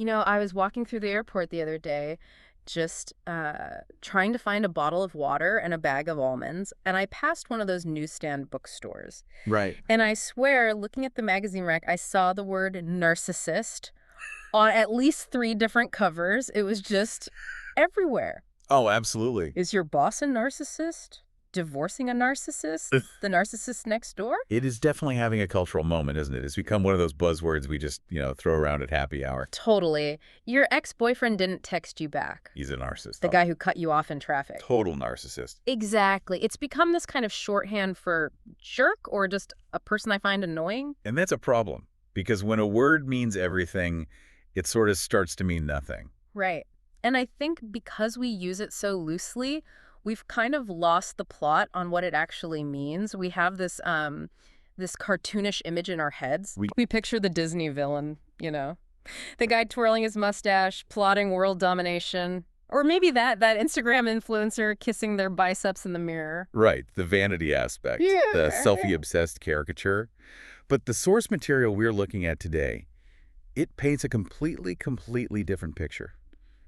I was walking through the airport the other day, just trying to find a bottle of water and a bag of almonds, and I passed one of those newsstand bookstores. Right. And I swear, looking at the magazine rack, I saw the word narcissist on at least 3 different covers. It was just everywhere. Oh, absolutely. Is your boss a narcissist? Divorcing a narcissist? The narcissist next door? It is definitely having a cultural moment, isn't it? It's become one of those buzzwords we just, throw around at happy hour. Totally. Your ex-boyfriend didn't text you back. He's a narcissist. The guy who cut you off in traffic. Total narcissist. Exactly. It's become this kind of shorthand for jerk or just a person I find annoying. And that's a problem, because when a word means everything, it sort of starts to mean nothing. Right. And I think because we use it so loosely, we've kind of lost the plot on what it actually means. We have this this cartoonish image in our heads. We picture the Disney villain, the guy twirling his mustache, plotting world domination. Or maybe that Instagram influencer kissing their biceps in the mirror. Right, the vanity aspect, the selfie-obsessed caricature. But the source material we're looking at today, it paints a completely different picture.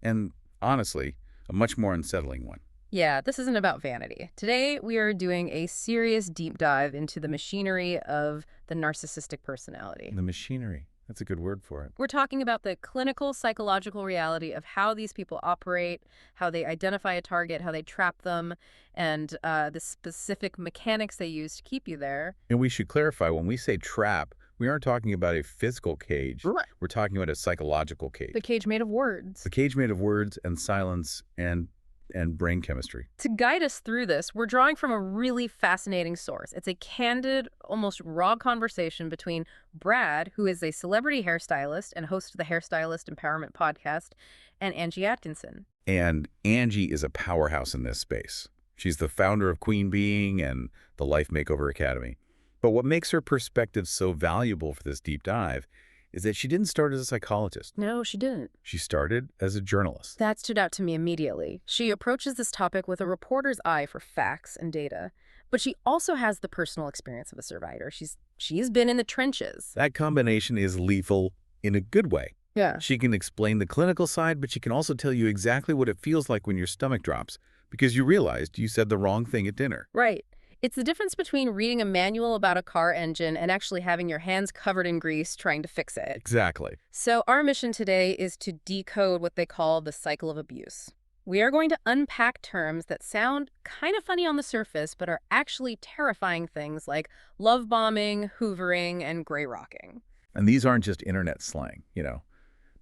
And honestly, a much more unsettling one. Yeah, this isn't about vanity. Today, we are doing a serious deep dive into the machinery of the narcissistic personality. The machinery. That's a good word for it. We're talking about the clinical psychological reality of how these people operate, how they identify a target, how they trap them, and the specific mechanics they use to keep you there. And we should clarify, when we say trap, we aren't talking about a physical cage. Right. We're talking about a psychological cage. The cage made of words. The cage made of words and silence and brain chemistry. To guide us through this, we're drawing from a really fascinating source. It's a candid, almost raw conversation between Brad, who is a celebrity hairstylist and host of the Hairstylist Empowerment podcast, and Angie Atkinson. And Angie is a powerhouse in this space. She's the founder of Queen Being and the Life Makeover Academy. But what makes her perspective so valuable for this deep dive is that she didn't start as a psychologist. No, she didn't. She started as a journalist. That stood out to me immediately. She approaches this topic with a reporter's eye for facts and data, but she also has the personal experience of a survivor. She's been in the trenches. That combination is lethal in a good way. Yeah. She can explain the clinical side, but she can also tell you exactly what it feels like when your stomach drops because you realized you said the wrong thing at dinner. Right. It's the difference between reading a manual about a car engine and actually having your hands covered in grease trying to fix it. Exactly. So our mission today is to decode what they call the cycle of abuse. We are going to unpack terms that sound kind of funny on the surface, but are actually terrifying things like love bombing, hoovering, and gray rocking. And these aren't just internet slang,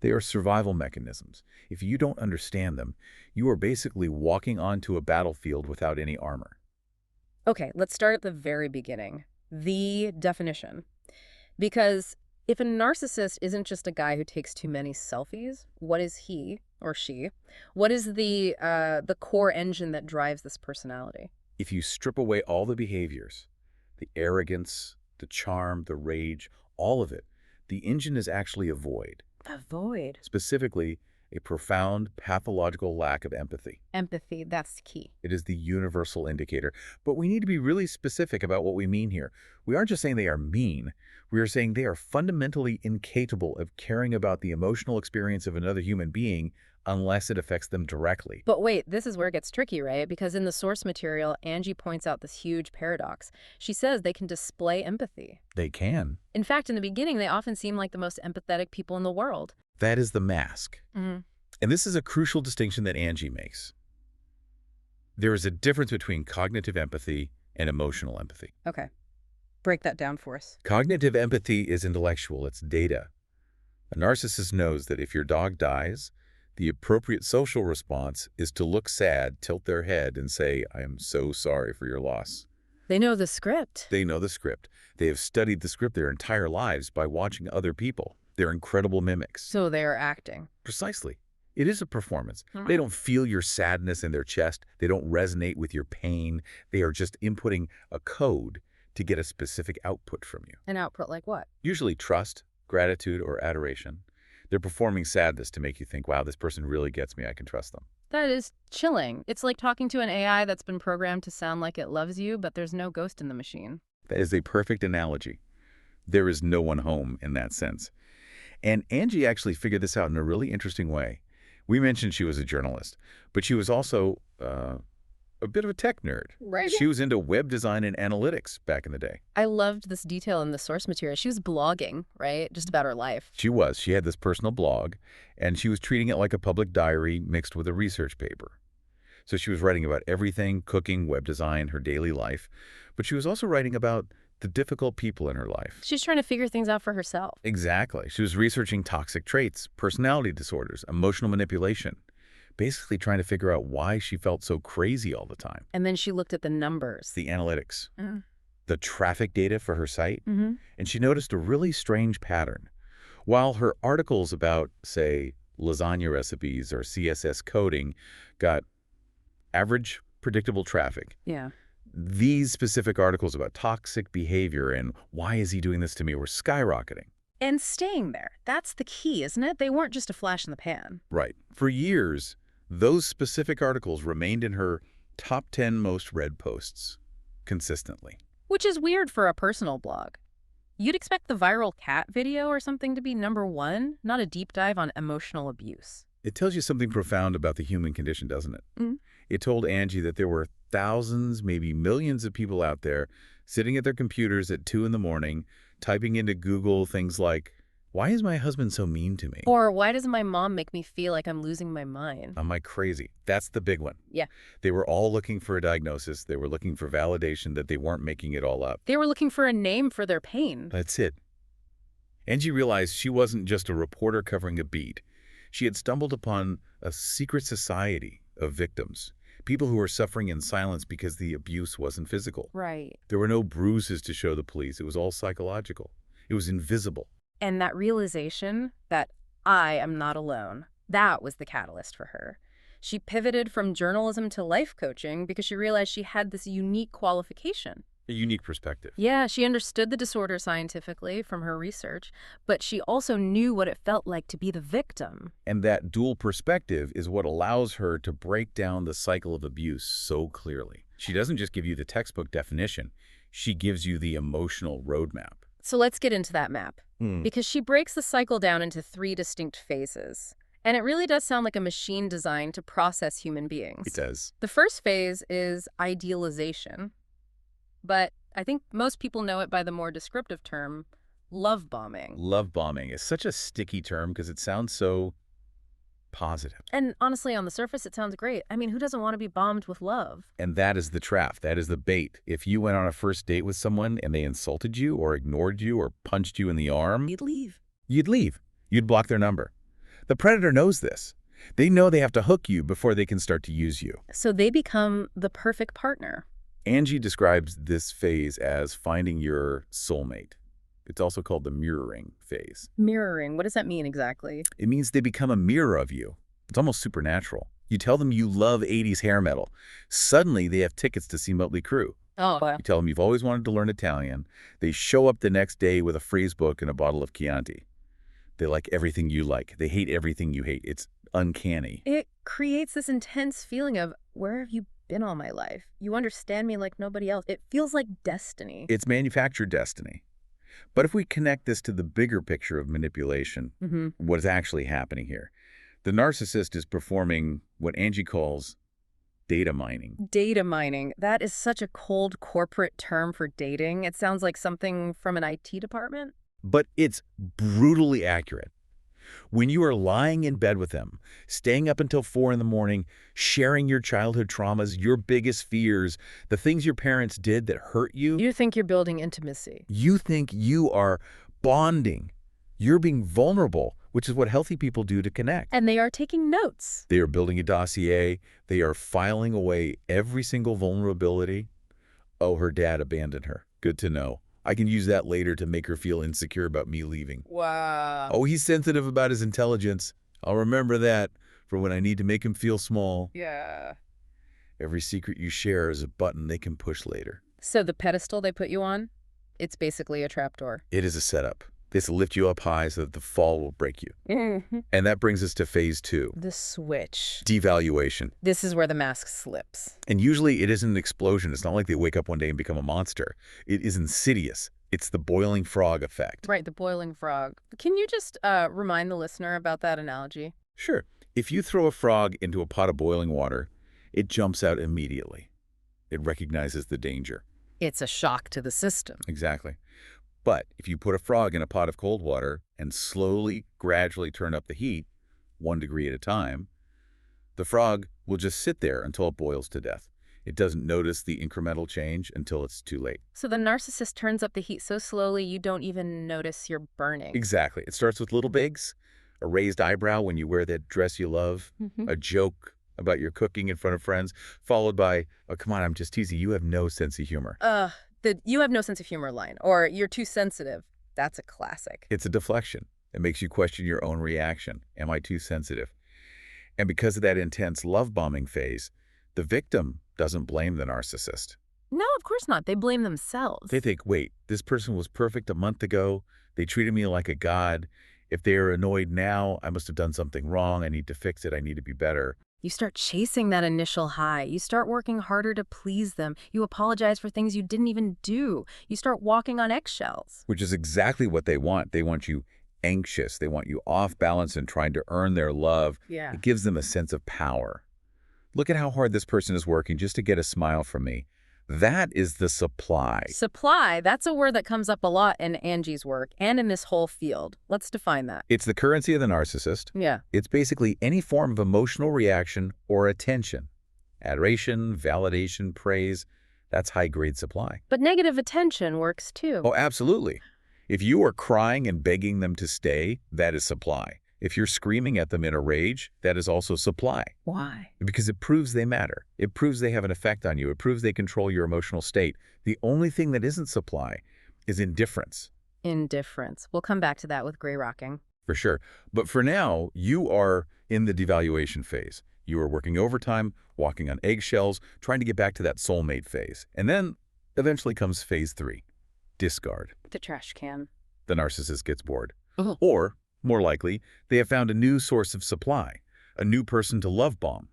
They are survival mechanisms. If you don't understand them, you are basically walking onto a battlefield without any armor. Okay, let's start at the very beginning. The definition. Because if a narcissist isn't just a guy who takes too many selfies, what is he or she? What is the core engine that drives this personality? If you strip away all the behaviors, the arrogance, the charm, the rage, all of it, the engine is actually a void. A void. Specifically, a profound pathological lack of empathy. Empathy, that's key. It is the universal indicator. But we need to be really specific about what we mean here. We aren't just saying they are mean. We are saying they are fundamentally incapable of caring about the emotional experience of another human being unless it affects them directly. But wait, this is where it gets tricky, right? Because in the source material, Angie points out this huge paradox. She says they can display empathy. They can. In fact, in the beginning, they often seem like the most empathetic people in the world. That is the mask. Mm-hmm. And this is a crucial distinction that Angie makes. There is a difference between cognitive empathy and emotional empathy. Okay. Break that down for us. Cognitive empathy is intellectual. It's data. A narcissist knows that if your dog dies, the appropriate social response is to look sad, tilt their head, and say, "I am so sorry for your loss." They know the script. They know the script. They have studied the script their entire lives by watching other people. They're incredible mimics. So they are acting. Precisely. It is a performance. They don't feel your sadness in their chest. They don't resonate with your pain. They are just inputting a code to get a specific output from you. An output like what? Usually trust, gratitude, or adoration. They're performing sadness to make you think, wow, this person really gets me. I can trust them. That is chilling. It's like talking to an AI that's been programmed to sound like it loves you, but there's no ghost in the machine. That is a perfect analogy. There is no one home in that sense. And Angie actually figured this out in a really interesting way. We mentioned she was a journalist, but she was also a bit of a tech nerd. Right. She was into web design and analytics back in the day. I loved this detail in the source material. She was blogging, right? Just about her life. She was. She had this personal blog, and she was treating it like a public diary mixed with a research paper. So she was writing about everything, cooking, web design, her daily life. But she was also writing about the difficult people in her life. She's trying to figure things out for herself. Exactly. She was researching toxic traits, personality disorders, emotional manipulation, basically trying to figure out why she felt so crazy all the time. And then she looked at the numbers. The analytics, the traffic data for her site, and she noticed a really strange pattern. While her articles about, say, lasagna recipes or CSS coding got average, predictable traffic, these specific articles about toxic behavior and why is he doing this to me were skyrocketing. And staying there. That's the key, isn't it? They weren't just a flash in the pan. Right. For years, those specific articles remained in her top 10 most read posts consistently. Which is weird for a personal blog. You'd expect the viral cat video or something to be #1, not a deep dive on emotional abuse. It tells you something profound about the human condition, doesn't it? It told Angie that there were thousands, maybe millions of people out there sitting at their computers at 2 in the morning, typing into Google things like, why is my husband so mean to me? Or why does my mom make me feel like I'm losing my mind? Am I crazy? That's the big one. Yeah. They were all looking for a diagnosis. They were looking for validation that they weren't making it all up. They were looking for a name for their pain. That's it. Angie realized she wasn't just a reporter covering a beat. She had stumbled upon a secret society of victims, people who were suffering in silence because the abuse wasn't physical. Right. There were no bruises to show the police. It was all psychological. It was invisible. And that realization that I am not alone, that was the catalyst for her. She pivoted from journalism to life coaching because she realized she had this unique qualification. A unique perspective. Yeah, she understood the disorder scientifically from her research, but she also knew what it felt like to be the victim. And that dual perspective is what allows her to break down the cycle of abuse so clearly. She doesn't just give you the textbook definition. She gives you the emotional roadmap. So let's get into that map. Because she breaks the cycle down into 3 distinct phases. And it really does sound like a machine designed to process human beings. It does. The first phase is idealization. But I think most people know it by the more descriptive term, love bombing. Love bombing is such a sticky term because it sounds so positive. And honestly, on the surface, it sounds great. I mean, who doesn't want to be bombed with love? And that is the trap. That is the bait. If you went on a first date with someone and they insulted you or ignored you or punched you in the arm, You'd leave. You'd leave. You'd block their number. The predator knows this. They know they have to hook you before they can start to use you. So they become the perfect partner. Angie describes this phase as finding your soulmate. It's also called the mirroring phase. Mirroring, what does that mean exactly? It means they become a mirror of you. It's almost supernatural. You tell them you love 80s hair metal. Suddenly, they have tickets to see Motley Crue. Oh, wow. You tell them you've always wanted to learn Italian. They show up the next day with a phrase book and a bottle of Chianti. They like everything you like. They hate everything you hate. It's uncanny. It creates this intense feeling of, where have you been all my life? You understand me like nobody else. It feels like destiny. It's manufactured destiny. But if we connect this to the bigger picture of manipulation, what is actually happening here? The narcissist is performing what Angie calls data mining. Data mining. That is such a cold corporate term for dating. It sounds like something from an IT department. But it's brutally accurate. When you are lying in bed with them, staying up until 4 in the morning, sharing your childhood traumas, your biggest fears, the things your parents did that hurt you. You think you're building intimacy. You think you are bonding. You're being vulnerable, which is what healthy people do to connect. And they are taking notes. They are building a dossier. They are filing away every single vulnerability. Oh, her dad abandoned her. Good to know. I can use that later to make her feel insecure about me leaving. Wow. Oh, he's sensitive about his intelligence. I'll remember that for when I need to make him feel small. Yeah. Every secret you share is a button they can push later. So the pedestal they put you on, it's basically a trapdoor. It is a setup. This will lift you up high so that the fall will break you. And that brings us to phase 2. The switch. Devaluation. This is where the mask slips. And usually it isn't an explosion. It's not like they wake up one day and become a monster. It is insidious, It's the boiling frog effect. Right, the boiling frog. Can you just remind the listener about that analogy? Sure. If you throw a frog into a pot of boiling water, it jumps out immediately. It recognizes the danger. It's a shock to the system. Exactly. But if you put a frog in a pot of cold water and slowly, gradually turn up the heat, 1 degree at a time, the frog will just sit there until it boils to death. It doesn't notice the incremental change until it's too late. So the narcissist turns up the heat so slowly you don't even notice you're burning. Exactly. It starts with little bigs, a raised eyebrow when you wear that dress you love, a joke about your cooking in front of friends, followed by, oh, come on, I'm just teasing. You have no sense of humor. The "you have no sense of humor" line, or "you're too sensitive." That's a classic. It's a deflection. It makes you question your own reaction. Am I too sensitive? And because of that intense love bombing phase, the victim doesn't blame the narcissist. No, of course not. They blame themselves. They think, wait, this person was perfect a month ago. They treated me like a god. If they are annoyed now, I must have done something wrong. I need to fix it. I need to be better. You start chasing that initial high. You start working harder to please them. You apologize for things you didn't even do. You start walking on eggshells. Which is exactly what they want. They want you anxious. They want you off balance and trying to earn their love. Yeah. It gives them a sense of power. Look at how hard this person is working just to get a smile from me. That is the supply. Supply, that's a word that comes up a lot in Angie's work and in this whole field. Let's define that. It's the currency of the narcissist. Yeah. It's basically any form of emotional reaction or attention. Adoration, validation, praise, that's high-grade supply. But negative attention works too. Oh, absolutely. If you are crying and begging them to stay, that is supply. If you're screaming at them in a rage, that is also supply. Why? Because it proves they matter. It proves they have an effect on you. It proves they control your emotional state. The only thing that isn't supply is indifference. Indifference. We'll come back to that with gray rocking. For sure. But for now, you are in the devaluation phase. You are working overtime, walking on eggshells, trying to get back to that soulmate phase. And then eventually comes phase 3, discard. The trash can. The narcissist gets bored. Or, more likely, they have found a new source of supply, a new person to love bomb.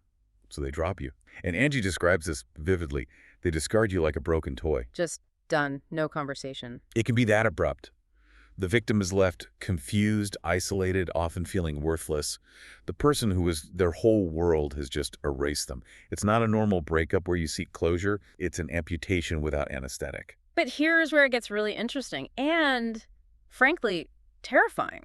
So they drop you. And Angie describes this vividly. They discard you like a broken toy. Just done. No conversation. It can be that abrupt. The victim is left confused, isolated, often feeling worthless. The person who was their whole world has just erased them. It's not a normal breakup where you seek closure. It's an amputation without anesthetic. But here's where it gets really interesting and, frankly, terrifying.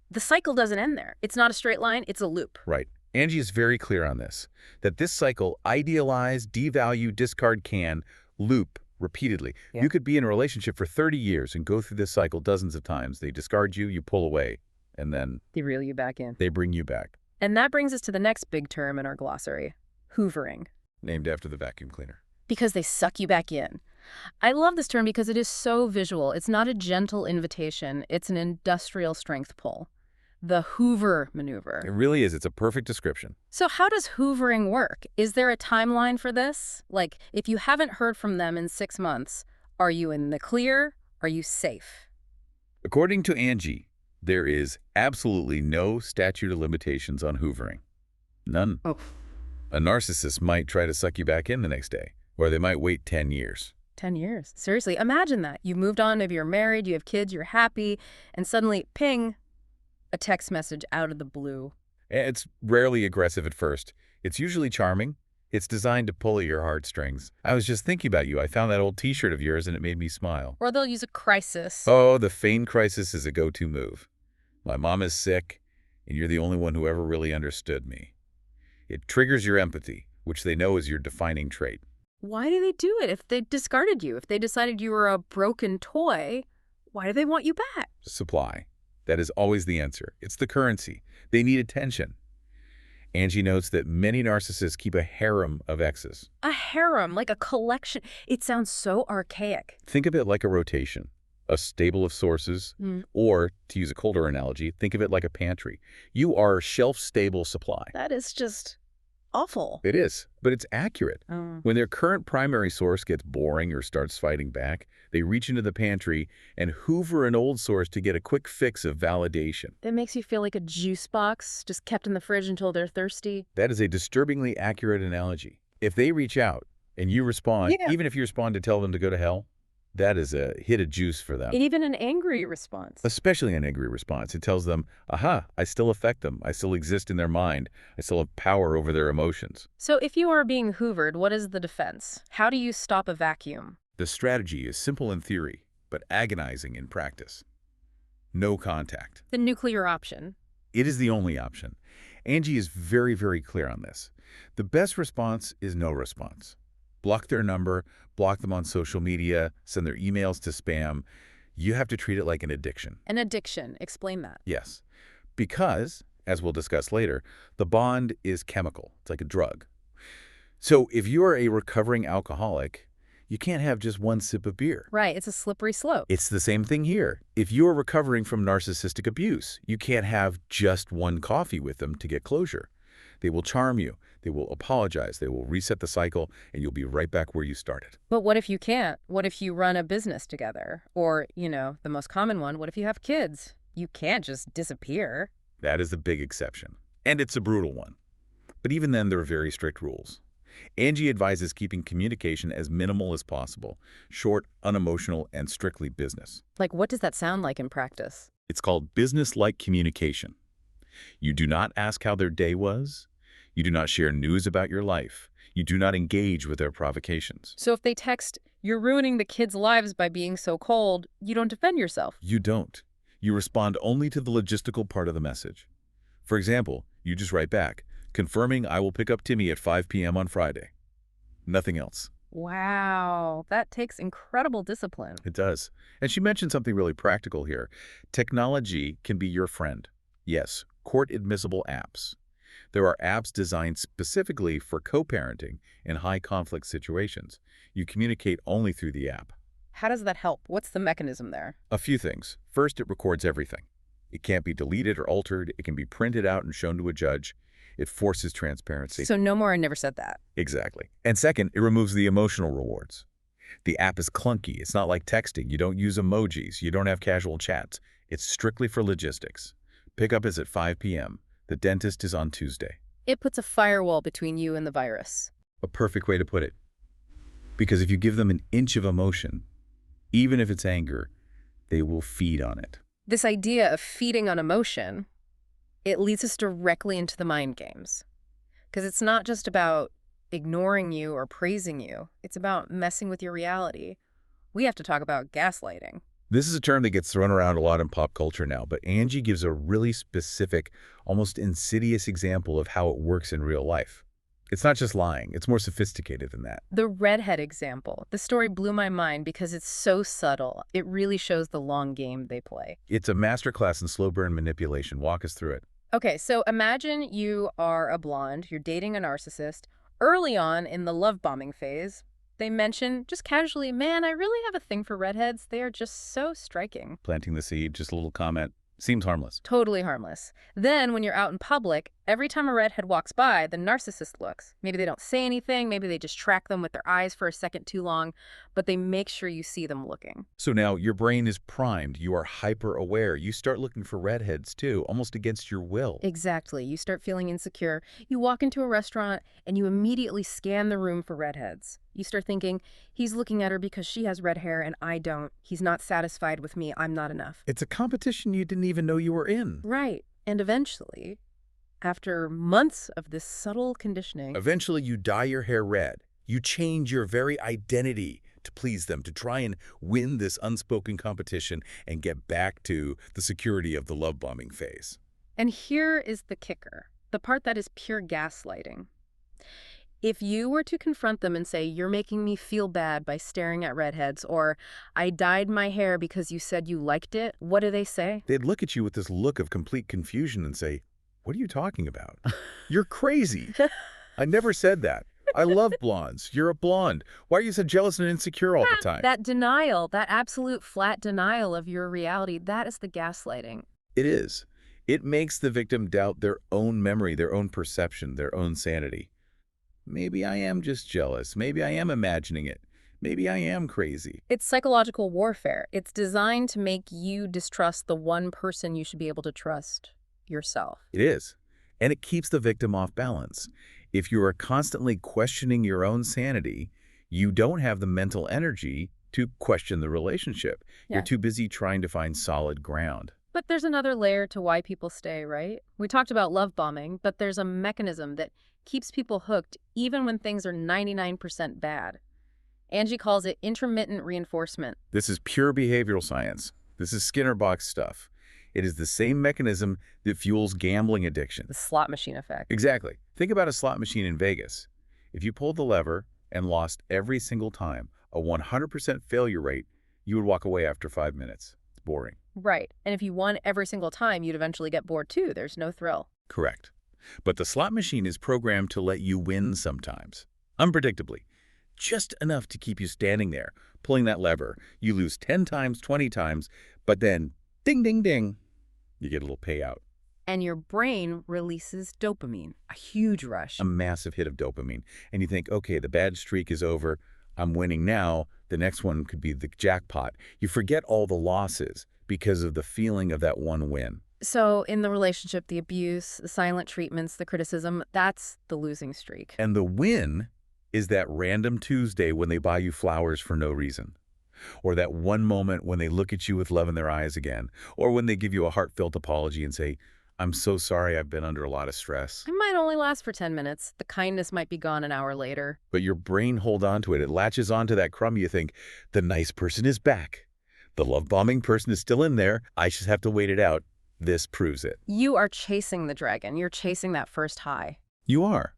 The cycle doesn't end there. It's not a straight line, it's a loop. Right. Angie is very clear on this, that this cycle, idealize, devalue, discard, can, loop repeatedly. Yeah. You could be in a relationship for 30 years and go through this cycle dozens of times. They discard you, you pull away, and then They reel you back in. they bring you back. And that brings us to the next big term in our glossary, hoovering. Named after the vacuum cleaner. Because they suck you back in. I love this term because it is so visual. It's not a gentle invitation. It's an industrial strength pull. The Hoover maneuver. It really is. It's a perfect description. So how does hoovering work? Is there a timeline for this? Like, if you haven't heard from them in 6 months, are you in the clear? Are you safe? According to Angie, there is absolutely no statute of limitations on hoovering. None. Oh. A narcissist might try to suck you back in the next day, or they might wait 10 years. 10 years. Seriously, imagine that. You've moved on, maybe you're married, you have kids, you're happy, and suddenly, ping, a text message out of the blue. It's rarely aggressive at first. It's usually charming. It's designed to pull at your heartstrings. I was just thinking about you. I found that old T-shirt of yours and it made me smile. Or they'll use a crisis. Oh, the feigned crisis is a go-to move. My mom is sick, and you're the only one who ever really understood me. It triggers your empathy, which they know is your defining trait. Why do they do it if they discarded you? If they decided you were a broken toy, why do they want you back? Supply. That is always the answer. It's the currency. They need attention. Angie notes that many narcissists keep a harem of exes. A harem, like a collection. It sounds so archaic. Think of it like a rotation, a stable of sources, or, to use a colder analogy, think of it like a pantry. You are shelf-stable supply. That is just awful. It is, but it's accurate. Oh. When their current primary source gets boring or starts fighting back, they reach into the pantry and hoover an old source to get a quick fix of validation. That makes you feel like a juice box, just kept in the fridge until they're thirsty. That is a disturbingly accurate analogy. If they reach out and you respond, even if you respond to tell them to go to hell, That is a hit of juice for them. Even an angry response. Especially an angry response. It tells them, aha, I still affect them. I still exist in their mind. I still have power over their emotions. So if you are being hoovered, what is the defense? How do you stop a vacuum? The strategy is simple in theory, but agonizing in practice. No contact. The nuclear option. It is the only option. Angie is very, very clear on this. The best response is no response. Block their number, block them on social media, send their emails to spam. You have to treat it like an addiction. An addiction. Explain that. Yes. Because, as we'll discuss later, the bond is chemical. It's like a drug. So if you are a recovering alcoholic, you can't have just one sip of beer. Right. It's a slippery slope. It's the same thing here. If you are recovering from narcissistic abuse, you can't have just one coffee with them to get closure. They will charm you. They will apologize. They will reset the cycle, and you'll be right back where you started. But what if you can't? What if you run a business together? Or, the most common one, what if you have kids? You can't just disappear. That is the big exception. And it's a brutal one. But even then, there are very strict rules. Angie advises keeping communication as minimal as possible, short, unemotional, and strictly business. Like, what does that sound like in practice? It's called business-like communication. You do not ask how their day was. You do not share news about your life. You do not engage with their provocations. So if they text, "You're ruining the kids' lives by being so cold," you don't defend yourself. You don't. You respond only to the logistical part of the message. For example, you just write back, confirming I will pick up Timmy at 5 p.m. on Friday. Nothing else. Wow, that takes incredible discipline. It does. And she mentioned something really practical here. Technology can be your friend. Yes, court-admissible apps. There are apps designed specifically for co-parenting in high-conflict situations. You communicate only through the app. How does that help? What's the mechanism there? A few things. First, it records everything. It can't be deleted or altered. It can be printed out and shown to a judge. It forces transparency. So no more "I never said that." Exactly. And second, it removes the emotional rewards. The app is clunky. It's not like texting. You don't use emojis. You don't have casual chats. It's strictly for logistics. Pickup is at 5 p.m. The dentist is on Tuesday. It puts a firewall between you and the virus. A perfect way to put it. Because if you give them an inch of emotion, even if it's anger, they will feed on it. This idea of feeding on emotion, it leads us directly into the mind games. Because it's not just about ignoring you or praising you. It's about messing with your reality. We have to talk about gaslighting. This is a term that gets thrown around a lot in pop culture now, but Angie gives a really specific, almost insidious example of how it works in real life. It's not just lying. It's more sophisticated than that. The redhead example. The story blew my mind because it's so subtle. It really shows the long game they play. It's a masterclass in slow burn manipulation. Walk us through it. Okay, so imagine you are a blonde. You're dating a narcissist. Early on in the love bombing phase, they mention just casually, "Man, I really have a thing for redheads. They are just so striking." Planting the seed, just a little comment. Seems harmless. Totally harmless. Then, when you're out in public, every time a redhead walks by, the narcissist looks. Maybe they don't say anything, maybe they just track them with their eyes for a second too long, but they make sure you see them looking. So now your brain is primed. You are hyper-aware. You start looking for redheads too, almost against your will. Exactly. You start feeling insecure. You walk into a restaurant and you immediately scan the room for redheads. You start thinking, he's looking at her because she has red hair and I don't. He's not satisfied with me. I'm not enough. It's a competition you didn't even know you were in. Right. And eventually, after months of this subtle conditioning, eventually you dye your hair red. You change your very identity to please them, to try and win this unspoken competition and get back to the security of the love bombing phase. And here is the kicker, the part that is pure gaslighting. If you were to confront them and say, "You're making me feel bad by staring at redheads," or "I dyed my hair because you said you liked it," what do they say? They'd look at you with this look of complete confusion and say, "What are you talking about? You're crazy. I never said that. I love blondes. You're a blonde. Why are you so jealous and insecure all the time?" That denial, that absolute flat denial of your reality, that is the gaslighting. It is. It makes the victim doubt their own memory, their own perception, their own sanity. Maybe I am just jealous. Maybe I am imagining it. Maybe I am crazy. It's psychological warfare. It's designed to make you distrust the one person you should be able to trust, yourself. It is. And it keeps the victim off balance. If you are constantly questioning your own sanity, you don't have the mental energy to question the relationship. You're Yeah. too busy trying to find solid ground. But there's another layer to why people stay, right? We talked about love bombing, but there's a mechanism that keeps people hooked even when things are 99% bad. Angie calls it intermittent reinforcement. This is pure behavioral science. This is Skinner box stuff. It is the same mechanism that fuels gambling addiction. The slot machine effect. Exactly. Think about a slot machine in Vegas. If you pulled the lever and lost every single time, a 100% failure rate, you would walk away after 5 minutes. It's boring. Right. And if you won every single time, you'd eventually get bored too. There's no thrill. Correct. But the slot machine is programmed to let you win sometimes, unpredictably, just enough to keep you standing there, pulling that lever. You lose 10 times, 20 times, but then, ding, ding, ding, you get a little payout. And your brain releases dopamine, a huge rush. A massive hit of dopamine. And you think, okay, the bad streak is over. I'm winning now. The next one could be the jackpot. You forget all the losses because of the feeling of that one win. So in the relationship, the abuse, the silent treatments, the criticism, that's the losing streak. And the win is that random Tuesday when they buy you flowers for no reason. Or that one moment when they look at you with love in their eyes again. Or when they give you a heartfelt apology and say, I'm so sorry, I've been under a lot of stress. It might only last for 10 minutes. The kindness might be gone an hour later. But your brain holds on to it. It latches onto that crumb. You think, the nice person is back. The love-bombing person is still in there. I just have to wait it out. This proves it. You are chasing the dragon. You're chasing that first high. You are.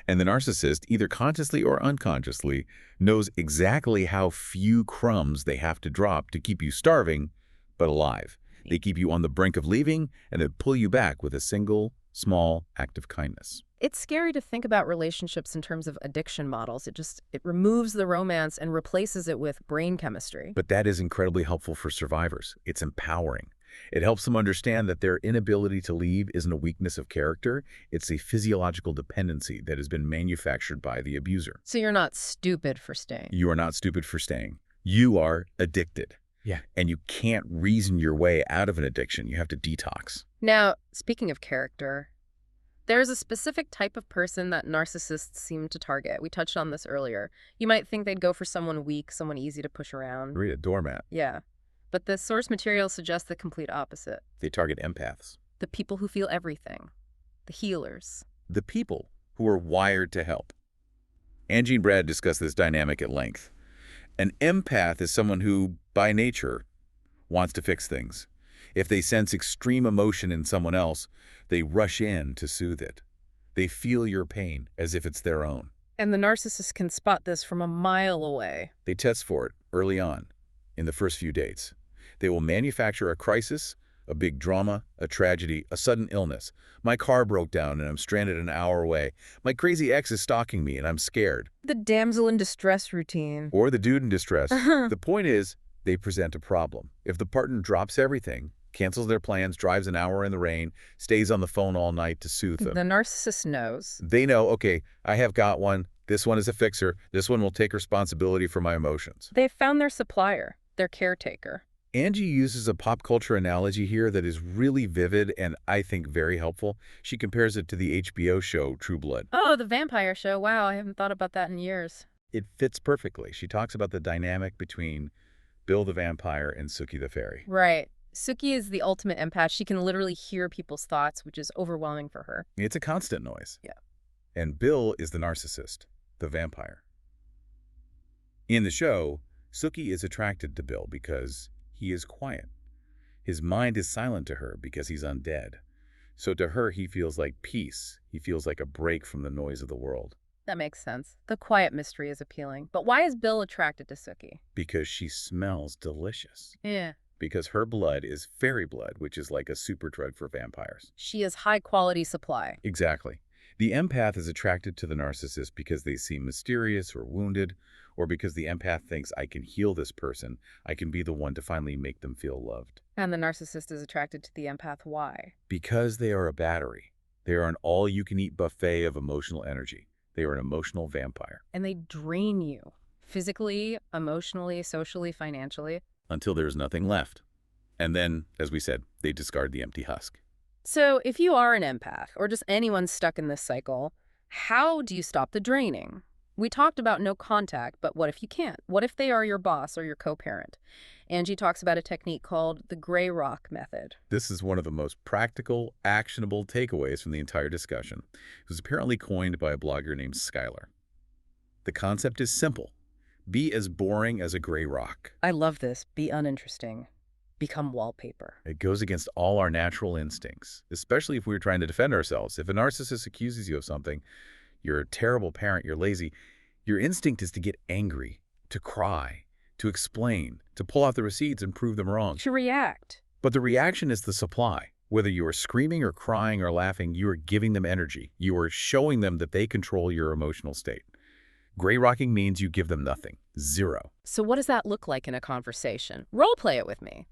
And the narcissist, either consciously or unconsciously, knows exactly how few crumbs they have to drop to keep you starving, but alive. They keep you on the brink of leaving and then pull you back with a single, small act of kindness. It's scary to think about relationships in terms of addiction models. It removes the romance and replaces it with brain chemistry. But that is incredibly helpful for survivors. It's empowering. It helps them understand that their inability to leave isn't a weakness of character. It's a physiological dependency that has been manufactured by the abuser. So you're not stupid for staying. You are not stupid for staying. You are addicted. Yeah. And you can't reason your way out of an addiction. You have to detox. Now, speaking of character, there's a specific type of person that narcissists seem to target. We touched on this earlier. You might think they'd go for someone weak, someone easy to push around. Read a doormat. Yeah. But the source material suggests the complete opposite. They target empaths. The people who feel everything. The healers. The people who are wired to help. Angie and Brad discuss this dynamic at length. An empath is someone who, by nature, wants to fix things. If they sense extreme emotion in someone else, they rush in to soothe it. They feel your pain as if it's their own. And the narcissist can spot this from a mile away. They test for it early on, in the first few dates. They will manufacture a crisis, a big drama, a tragedy, a sudden illness. My car broke down and I'm stranded an hour away. My crazy ex is stalking me and I'm scared. The damsel in distress routine. Or the dude in distress. The point is, they present a problem. If the partner drops everything, cancels their plans, drives an hour in the rain, stays on the phone all night to soothe them. The narcissist knows. They know, okay, I have got one. This one is a fixer. This one will take responsibility for my emotions. They've found their supplier, their caretaker. Angie uses a pop culture analogy here that is really vivid and I think very helpful. She compares it to the HBO show True Blood. Oh, the vampire show. Wow, I haven't thought about that in years. It fits perfectly. She talks about the dynamic between Bill the vampire and Sookie the fairy. Right. Sookie is the ultimate empath. She can literally hear people's thoughts, which is overwhelming for her. It's a constant noise. Yeah. And Bill is the narcissist, the vampire. In the show, Sookie is attracted to Bill because he is quiet. His mind is silent to her because he's undead. So to her, he feels like peace. He feels like a break from the noise of the world. That makes sense. The quiet mystery is appealing. But why is Bill attracted to Sookie? Because she smells delicious. Yeah. Because her blood is fairy blood, which is like a super drug for vampires. She is high-quality supply. Exactly. The empath is attracted to the narcissist because they seem mysterious or wounded, or because the empath thinks, I can heal this person. I can be the one to finally make them feel loved. And the narcissist is attracted to the empath. Why? Because they are a battery. They are an all-you-can-eat buffet of emotional energy. They are an emotional vampire. And they drain you. Physically, emotionally, socially, financially. Until there's nothing left. And then, as we said, they discard the empty husk. So if you are an empath, or just anyone stuck in this cycle, how do you stop the draining? We talked about no contact, but what if you can't? What if they are your boss or your co-parent? Angie talks about a technique called the gray rock method. This is one of the most practical, actionable takeaways from the entire discussion. It was apparently coined by a blogger named Skylar. The concept is simple. Be as boring as a gray rock. I love this. Be uninteresting. Become wallpaper. It goes against all our natural instincts, especially if we're trying to defend ourselves. If a narcissist accuses you of something, you're a terrible parent, you're lazy, your instinct is to get angry, to cry, to explain, to pull out the receipts and prove them wrong. To react. But the reaction is the supply. Whether you are screaming or crying or laughing, you are giving them energy. You are showing them that they control your emotional state. Gray rocking means you give them nothing. Zero. So what does that look like in a conversation? Role play it with me.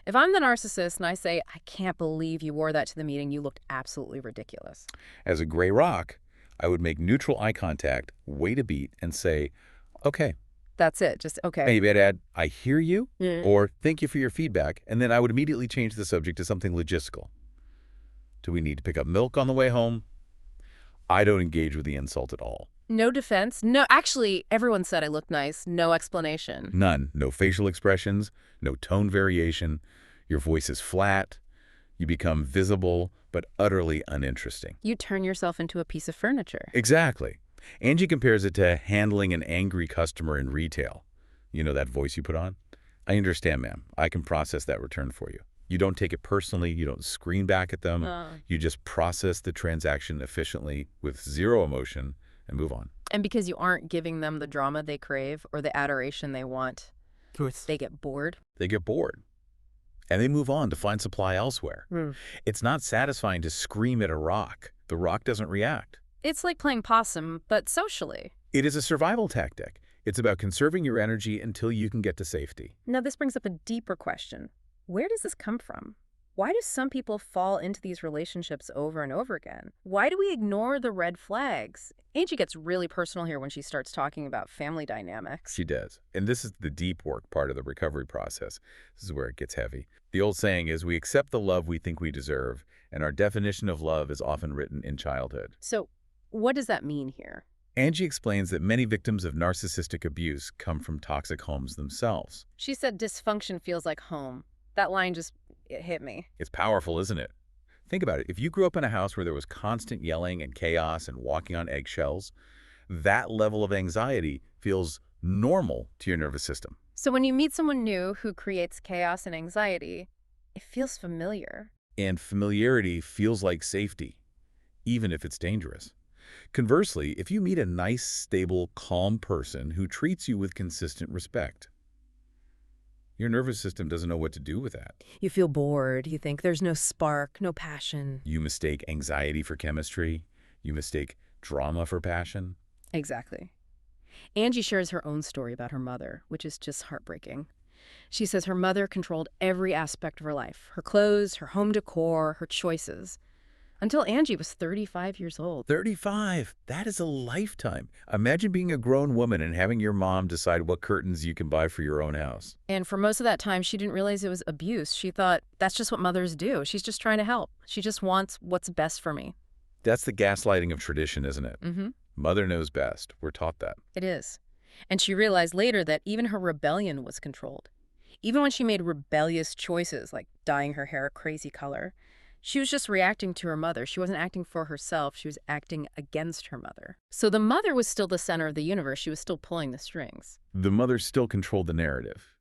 If I'm the narcissist and I say, I can't believe you wore that to the meeting, you looked absolutely ridiculous. As a gray rock, I would make neutral eye contact, wait a beat, and say, okay. That's it. Just okay. Maybe I'd add, I hear you, or thank you for your feedback, and then I would immediately change the subject to something logistical. Do we need to pick up milk on the way home? I don't engage with the insult at all. No defense? No, actually, everyone said I looked nice. No explanation. None. No facial expressions, no tone variation. Your voice is flat. You become visible, but utterly uninteresting. You turn yourself into a piece of furniture. Exactly. Angie compares it to handling an angry customer in retail. You know that voice you put on? I understand, ma'am. I can process that return for you. You don't take it personally. You don't scream back at them. You just process the transaction efficiently with zero emotion and move on. And because you aren't giving them the drama they crave or the adoration they want, they get bored. They get bored. And they move on to find supply elsewhere. It's not satisfying to scream at a rock. The rock doesn't react. It's like playing possum, but socially. It is a survival tactic. It's about conserving your energy until you can get to safety. Now, this brings up a deeper question. Where does this come from? Why do some people fall into these relationships over and over again? Why do we ignore the red flags? Angie gets really personal here when she starts talking about family dynamics. She does. And this is the deep work part of the recovery process. This is where it gets heavy. The old saying is, we accept the love we think we deserve, and our definition of love is often written in childhood. So what does that mean here? Angie explains that many victims of narcissistic abuse come from toxic homes themselves. She said dysfunction feels like home. That line just, it hit me. It's powerful, isn't it? Think about it. If you grew up in a house where there was constant yelling and chaos and walking on eggshells, that level of anxiety feels normal to your nervous system. So when you meet someone new who creates chaos and anxiety, it feels familiar. And familiarity feels like safety, even if it's dangerous. Conversely, if you meet a nice, stable, calm person who treats you with consistent respect, your nervous system doesn't know what to do with that. You feel bored. You think there's no spark, no passion. You mistake anxiety for chemistry. You mistake drama for passion. Exactly. Angie shares her own story about her mother, which is just heartbreaking. She says her mother controlled every aspect of her life, her clothes, her home decor, her choices. Until Angie was 35 years old. 35? That is a lifetime. Imagine being a grown woman and having your mom decide what curtains you can buy for your own house. And for most of that time, she didn't realize it was abuse. She thought, that's just what mothers do. She's just trying to help. She just wants what's best for me. That's the gaslighting of tradition, isn't it? Mm-hmm. Mother knows best. We're taught that. It is. And she realized later that even her rebellion was controlled. Even when she made rebellious choices, like dyeing her hair a crazy color, she was just reacting to her mother. She wasn't acting for herself. She was acting against her mother. So the mother was still the center of the universe. She was still pulling the strings. The mother still controlled the narrative.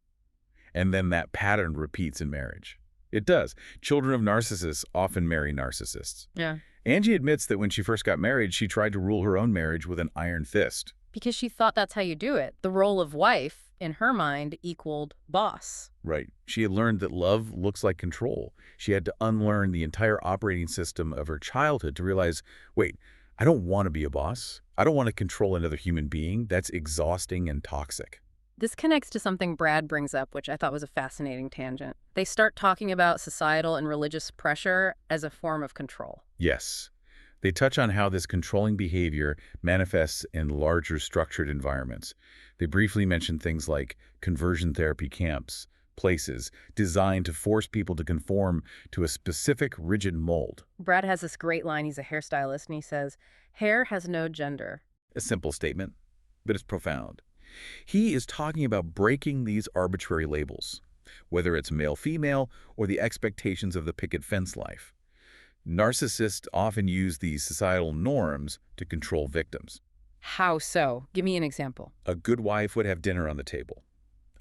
And then that pattern repeats in marriage. It does. Children of narcissists often marry narcissists. Yeah. Angie admits that when she first got married, she tried to rule her own marriage with an iron fist. Because she thought that's how you do it. The role of wife, in her mind, equaled boss. Right. She had learned that love looks like control. She had to unlearn the entire operating system of her childhood to realize, wait, I don't want to be a boss. I don't want to control another human being. That's exhausting and toxic. This connects to something Brad brings up, which I thought was a fascinating tangent. They start talking about societal and religious pressure as a form of control. Yes. They touch on how this controlling behavior manifests in larger structured environments. They briefly mention things like conversion therapy camps, places designed to force people to conform to a specific rigid mold. Brad has this great line. He's a hairstylist, and he says, hair has no gender. A simple statement. but it's profound. He is talking about breaking these arbitrary labels, whether it's male-female or the expectations of the picket fence life. Narcissists often use these societal norms to control victims. How so? Give me an example. A good wife would have dinner on the table.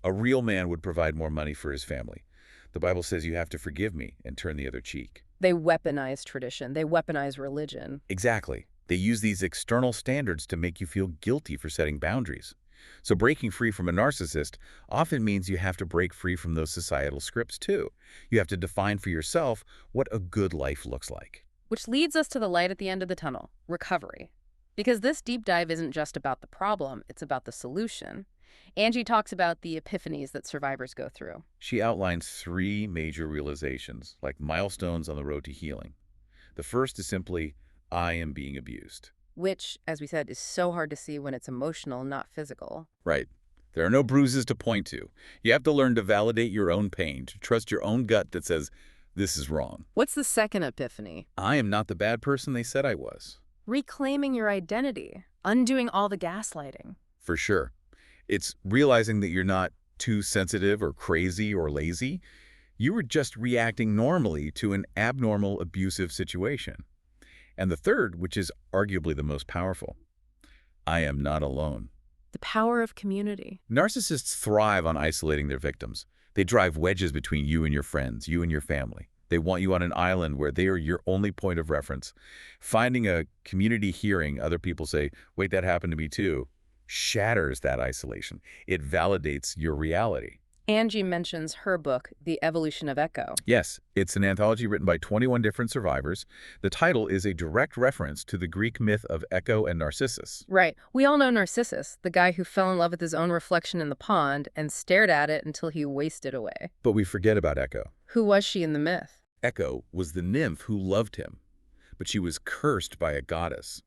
A real man would provide more money for his family. The Bible says you have to forgive me and turn the other cheek. They weaponize tradition. They weaponize religion. Exactly. They use these external standards to make you feel guilty for setting boundaries. So breaking free from a narcissist often means you have to break free from those societal scripts too. You have to define for yourself what a good life looks like. Which leads us to the light at the end of the tunnel, recovery. Because this deep dive isn't just about the problem, it's about the solution. Angie talks about the epiphanies that survivors go through. She outlines 3 major realizations, like milestones on the road to healing. The first is simply, I am being abused. Which, as we said, is so hard to see when it's emotional, not physical. Right. There are no bruises to point to. You have to learn to validate your own pain, to trust your own gut that says, this is wrong. What's the second epiphany? I am not the bad person they said I was. Reclaiming your identity, undoing all the gaslighting. For sure. It's realizing that you're not too sensitive or crazy or lazy. You were just reacting normally to an abnormal, abusive situation. And the third, which is arguably the most powerful, I am not alone. The power of community. Narcissists thrive on isolating their victims. They drive wedges between you and your friends, you and your family. They want you on an island where they are your only point of reference. Finding a community hearing other people say, wait, that happened to me too, shatters that isolation. It validates your reality. Angie mentions her book, The Evolution of Echo. Yes, it's an anthology written by 21 different survivors. The title is a direct reference to the Greek myth of Echo and Narcissus. Right. We all know Narcissus, the guy who fell in love with his own reflection in the pond and stared at it until he wasted away. But we forget about Echo. Who was she in the myth? Echo was the nymph who loved him, but she was cursed by a goddess.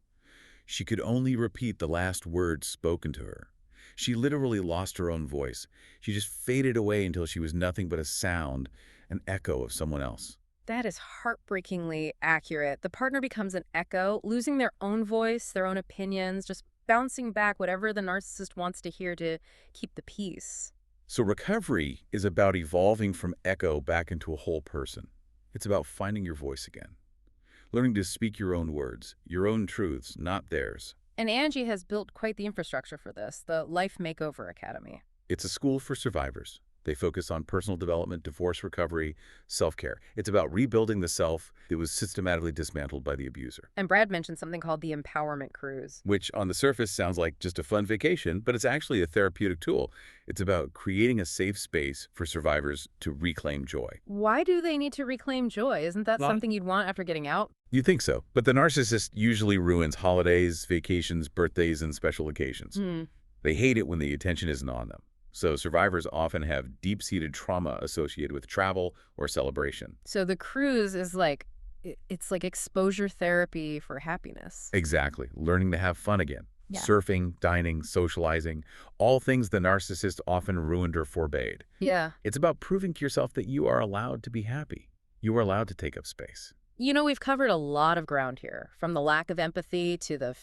She could only repeat the last words spoken to her. She literally lost her own voice. She just faded away until she was nothing but a sound, an echo of someone else. That is heartbreakingly accurate. The partner becomes an echo, losing their own voice, their own opinions, just bouncing back whatever the narcissist wants to hear to keep the peace. So recovery is about evolving from echo back into a whole person. It's about finding your voice again. Learning to speak your own words, your own truths, not theirs. And Angie has built quite the infrastructure for this, the Life Makeover Academy. It's a school for survivors. They focus on personal development, divorce recovery, self-care. It's about rebuilding the self that was systematically dismantled by the abuser. And Brad mentioned something called the Empowerment Cruise. Which on the surface sounds like just a fun vacation, but it's actually a therapeutic tool. It's about creating a safe space for survivors to reclaim joy. Why do they need to reclaim joy? Isn't that something you'd want after getting out? You think so, but the narcissist usually ruins holidays, vacations, birthdays, and special occasions. They hate it when the attention isn't on them. So survivors often have deep-seated trauma associated with travel or celebration. So the cruise is it's like exposure therapy for happiness. Exactly. Learning to have fun again. Yeah. Surfing, dining, socializing, all things the narcissist often ruined or forbade. Yeah. It's about proving to yourself that you are allowed to be happy. You are allowed to take up space. You know, we've covered a lot of ground here, from the lack of empathy to the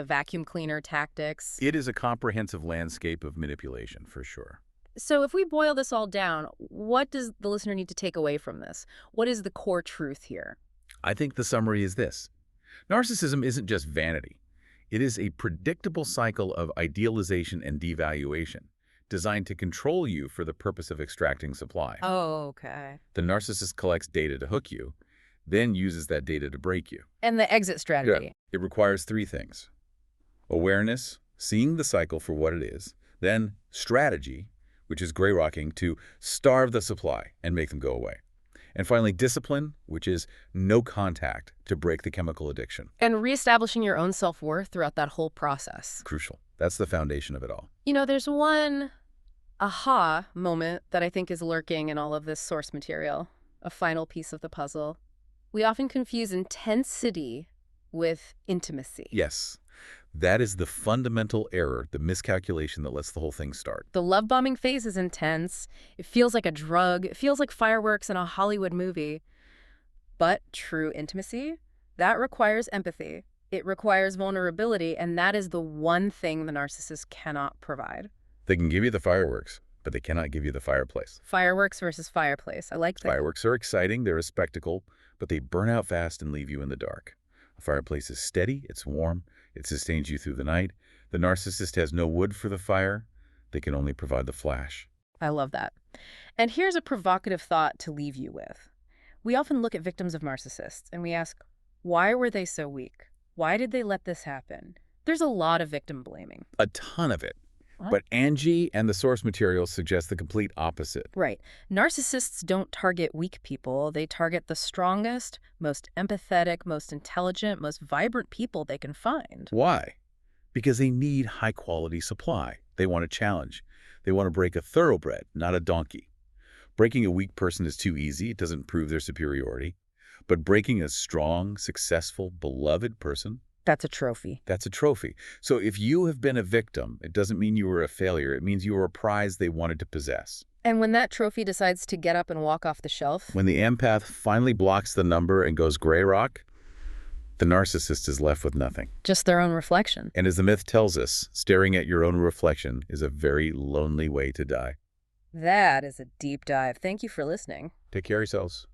vacuum cleaner tactics. It is a comprehensive landscape of manipulation, for sure. So if we boil this all down, what does the listener need to take away from this? What is the core truth here? I think the summary is this. Narcissism isn't just vanity. It is a predictable cycle of idealization and devaluation, designed to control you for the purpose of extracting supply. Oh, okay. The narcissist collects data to hook you, then uses that data to break you. And the exit strategy? Yeah. It requires 3 things. Awareness, seeing the cycle for what it is, then strategy, which is gray rocking to starve the supply and make them go away. And finally, discipline, which is no contact to break the chemical addiction. And reestablishing your own self-worth throughout that whole process. Crucial. That's the foundation of it all. You know, there's one aha moment that I think is lurking in all of this source material, a final piece of the puzzle. We often confuse intensity with intimacy. Yes. That is the fundamental error, the miscalculation that lets the whole thing start. The love bombing phase is intense. It feels like a drug. It feels like fireworks in a Hollywood movie. But true intimacy, that requires empathy. It requires vulnerability, and that is the one thing the narcissist cannot provide. They can give you the fireworks, but they cannot give you the fireplace. Fireworks versus fireplace. I like that. Fireworks are exciting, they're a spectacle, but they burn out fast and leave you in the dark. A fireplace is steady, it's warm, it sustains you through the night. The narcissist has no wood for the fire. They can only provide the flash. I love that. And here's a provocative thought to leave you with. We often look at victims of narcissists and we ask, why were they so weak? Why did they let this happen? There's a lot of victim blaming. A ton of it. What? But Angie and the source material suggest the complete opposite. Right. Narcissists don't target weak people. They target the strongest, most empathetic, most intelligent, most vibrant people they can find. Why? Because they need high-quality supply. They want a challenge. They want to break a thoroughbred, not a donkey. Breaking a weak person is too easy. It doesn't prove their superiority. But breaking a strong, successful, beloved person, that's a trophy. that's a trophy. So if you have been a victim, it doesn't mean you were a failure. It means you were a prize they wanted to possess. And when that trophy decides to get up and walk off the shelf, When the empath finally blocks the number and goes gray rock, the narcissist is left with nothing. just their own reflection. And as the myth tells us, staring at your own reflection is a very lonely way to die. That is a deep dive. Thank you for listening. Take care of yourselves.